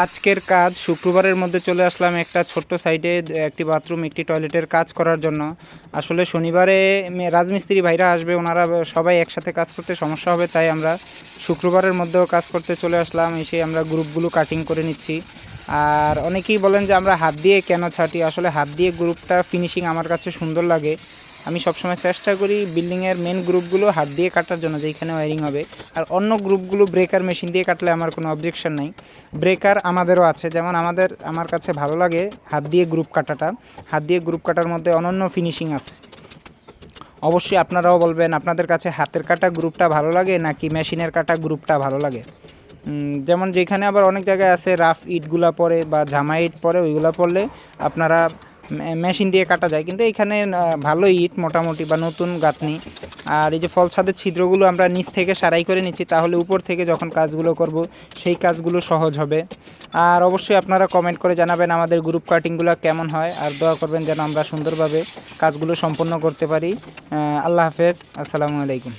আজকের কাজ শুক্রবারের মধ্যে চলে আসলাম একটা ছোট্ট সাইটে একটি বাথরুম একটি টয়লেটের কাজ করার জন্য। আসলে শনিবারে রাজমিস্ত্রি ভাইরা আসবে, ওনারা সবাই একসাথে কাজ করতে সমস্যা হবে, তাই আমরা শুক্রবারের মধ্যেও কাজ করতে চলে আসলাম। এসে আমরা গ্রুপগুলো কাটিং করে নিচ্ছি। আর অনেকেই বলেন যে আমরা হাত দিয়ে কেন ছাটি, আসলে হাত দিয়ে গ্রুপটা ফিনিশিং আমার কাছে সুন্দর লাগে। আমি সবসময় চেষ্টা করি বিল্ডিংয়ের মেন গ্রুপগুলো হাত দিয়ে কাটার জন্য, যেখানে ওয়ারিং হবে। আর অন্য গ্রুপগুলো ব্রেকার মেশিন দিয়ে কাটলে আমার কোনো অবজেকশন নাই। ব্রেকার আমাদেরও আছে, যেমন আমার কাছে ভালো লাগে হাত দিয়ে গ্রুপ কাটাটা। হাত দিয়ে গ্রুপ কাটার মধ্যে অনন্য ফিনিশিং আছে। অবশ্যই আপনারাও বলবেন আপনাদের কাছে হাতের কাটা গ্রুপটা ভালো লাগে নাকি মেশিনের কাটা গ্রুপটা ভালো লাগে। যেমন যেখানে আবার অনেক জায়গায় আছে রাফ ইটগুলা পরে বা জামা ইট পরে, ওইগুলো পরলে আপনারা মেশিন দিয়ে কাটা যায়, কিন্তু এখানে ভালো ইট মোটামুটি বা নতুন গাঁথনি। আর এই যে ফল ছাদের ছিদ্রগুলো আমরা নিচ থেকে সারাই করে নিচ্ছি, তাহলে উপর থেকে যখন কাজগুলো করব সেই কাজগুলো সহজ হবে। আর অবশ্যই আপনারা কমেন্ট করে জানাবেন আমাদের গ্রুপ কাটিংগুলো কেমন হয়, আর দোয়া করবেন যেন আমরা সুন্দরভাবে কাজগুলো সম্পন্ন করতে পারি। আল্লাহ হাফেজ, আসসালামু আলাইকুম।